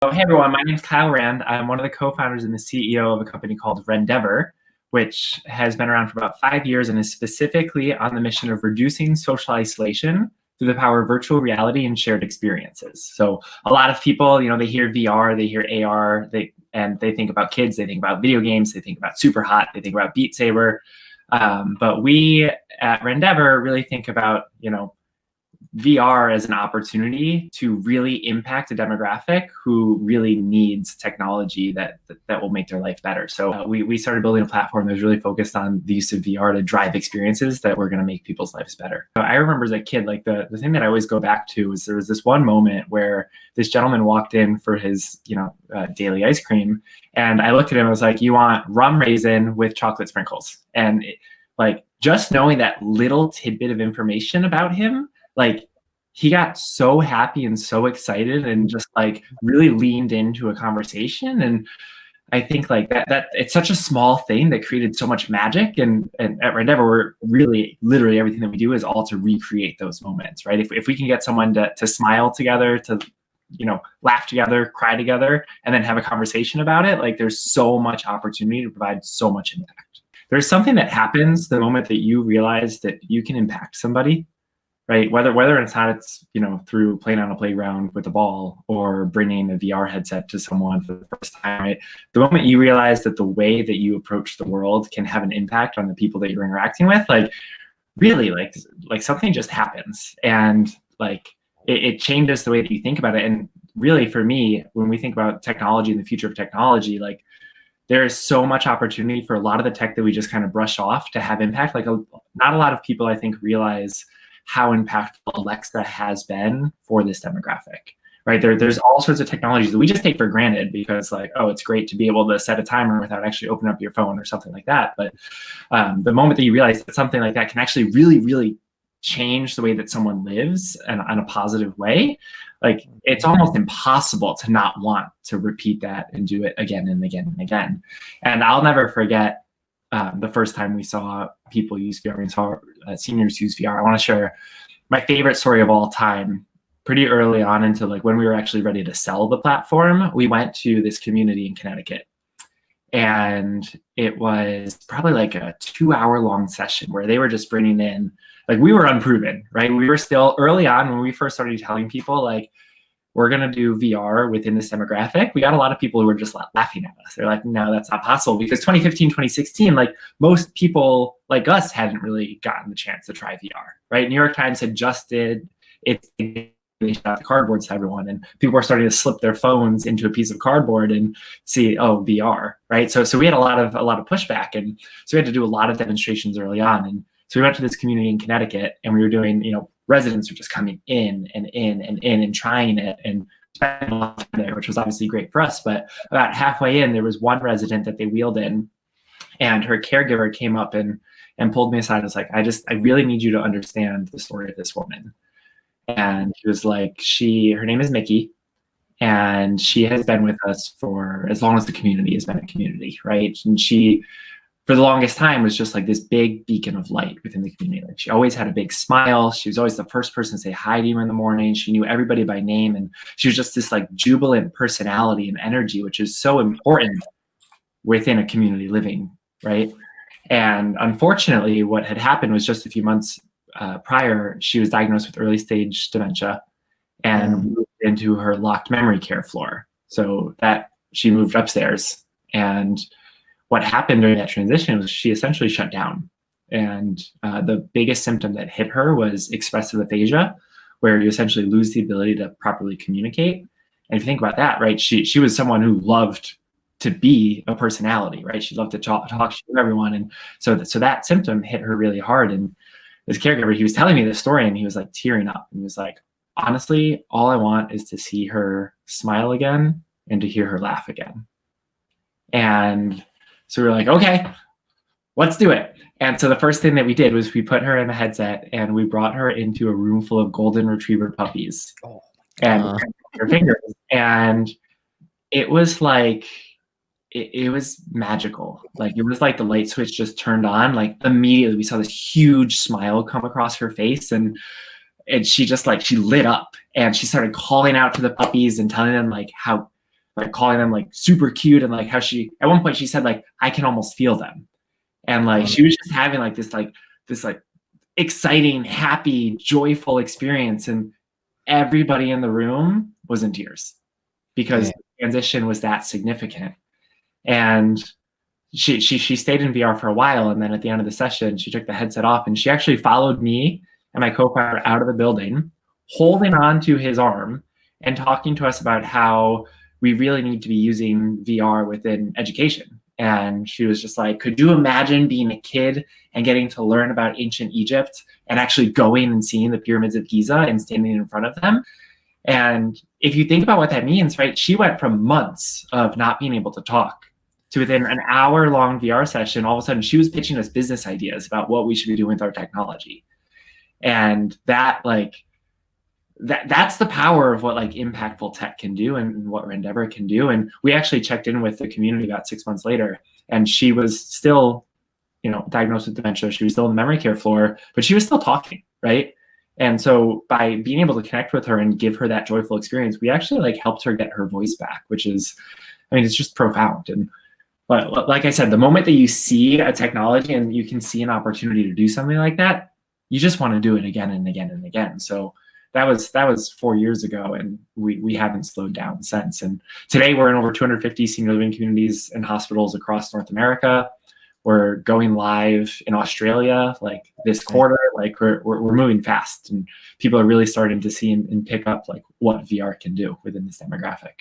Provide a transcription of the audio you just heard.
Hey everyone, my name is Kyle Rand. I'm one of the co-founders and the CEO of a company called Rendever, which has been around for about 5 years and is specifically on the mission of reducing social isolation through the power of virtual reality and shared experiences. So a lot of people, they hear VR, they hear AR, they think about kids, they think about video games, they think about Super Hot, they think about Beat Saber. But we at Rendever really think about, VR as an opportunity to really impact a demographic who really needs technology that will make their life better. So we started building a platform that was really focused on the use of VR to drive experiences that were going to make people's lives better. I remember as a kid, like the thing that I always go back to is there was this one moment where this gentleman walked in for his daily ice cream, and I looked at him and I was like, "You want rum raisin with chocolate sprinkles?" And just knowing that little tidbit of information about him, he got so happy and so excited and just really leaned into a conversation. And I think that it's such a small thing that created so much magic. And at Rendever, we're really literally everything that we do is all to recreate those moments, right? If we can get someone to smile together, to laugh together, cry together, and then have a conversation about it, there's so much opportunity to provide so much impact. There's something that happens the moment that you realize that you can impact somebody, right? Whether it's through playing on a playground with a ball or bringing a VR headset to someone for the first time, right? The moment you realize that the way that you approach the world can have an impact on the people that you're interacting with, really something just happens, and it changes the way that you think about it. And really, for me, when we think about technology and the future of technology, there is so much opportunity for a lot of the tech that we just kind of brush off to have impact. Not a lot of people, I think, realize how impactful Alexa has been for this demographic, right? There's all sorts of technologies that we just take for granted because it's great to be able to set a timer without actually opening up your phone or something like that. But the moment that you realize that something like that can actually really, really change the way that someone lives and in a positive way, it's almost impossible to not want to repeat that and do it again and again and again. And I'll never forget the first time we saw people use VR and saw seniors use VR. I want to share my favorite story of all time. Pretty early on into when we were actually ready to sell the platform, we went to this community in Connecticut. And it was probably a 2-hour-long session where they were just bringing in, we were unproven, right? We were still early on when we first started telling people, we're going to do VR within this demographic. We got a lot of people who were just laughing at us. They're like, no, that's not possible. Because 2015, 2016, most people like us hadn't really gotten the chance to try VR, right? New York Times had just did it. They shot the cardboards to everyone, and people were starting to slip their phones into a piece of cardboard and see, oh, VR, right? So we had a lot of pushback, and so we had to do a lot of demonstrations early on. And so we went to this community in Connecticut, and we were doing, residents were just coming in and trying it and spending a lot of time there, which was obviously great for us. But about halfway in, there was one resident that they wheeled in, and her caregiver came up and pulled me aside and was like, I really need you to understand the story of this woman. And he was like, her name is Mickey, and she has been with us for as long as the community has been a community, right? And she, for the longest time, was just this big beacon of light within the community. She always had a big smile. She was always the first person to say hi to you in the morning. She knew everybody by name, and she was just this jubilant personality and energy, which is so important within a community living, right? And unfortunately, what had happened was just a few months prior, she was diagnosed with early stage dementia and moved into her locked memory care floor. So that she moved upstairs, and what happened during that transition was she essentially shut down. And the biggest symptom that hit her was expressive aphasia, where you essentially lose the ability to properly communicate. And if you think about that, right, she was someone who loved to be a personality, right? She loved to talk to everyone. And so that symptom hit her really hard. And this caregiver, he was telling me this story, and he was tearing up. And he was like, honestly, all I want is to see her smile again and to hear her laugh again. And so we were like, okay, let's do it. And so the first thing that we did was we put her in a headset, and we brought her into a room full of golden retriever puppies and her fingers. And it was it was magical. It was the light switch just turned on. Immediately we saw this huge smile come across her face, and she just she lit up, and she started calling out to the puppies and telling them how like calling them like super cute, and like how she, at one point she said like, I can almost feel them. And like, she was just having like this exciting, happy, joyful experience. And everybody in the room was in tears because the transition was that significant. And she stayed in VR for a while, and then at the end of the session, she took the headset off, and she actually followed me and my co-founder out of the building, holding on to his arm and talking to us about how we really need to be using VR within education. And she was just like, could you imagine being a kid and getting to learn about ancient Egypt and actually going and seeing the pyramids of Giza and standing in front of them? And if you think about what that means, right, she went from months of not being able to talk to within an hour-long VR session, all of a sudden she was pitching us business ideas about what we should be doing with our technology. And that, like, that's the power of what like impactful tech can do and what Rendever can do. And we actually checked in with the community about 6 months later, and she was still, you know, diagnosed with dementia. She was still on the memory care floor, but she was still talking, right? And so by being able to connect with her and give her that joyful experience, we actually like helped her get her voice back, which is, I mean, it's just profound. And but like I said, the moment that you see a technology and you can see an opportunity to do something like that, you just want to do it again and again and again. So that was 4 years ago, and we haven't slowed down since. And today we're in over 250 senior living communities and hospitals across North America. We're going live in Australia like this quarter. Like we're moving fast, and people are really starting to see and pick up like what VR can do within this demographic.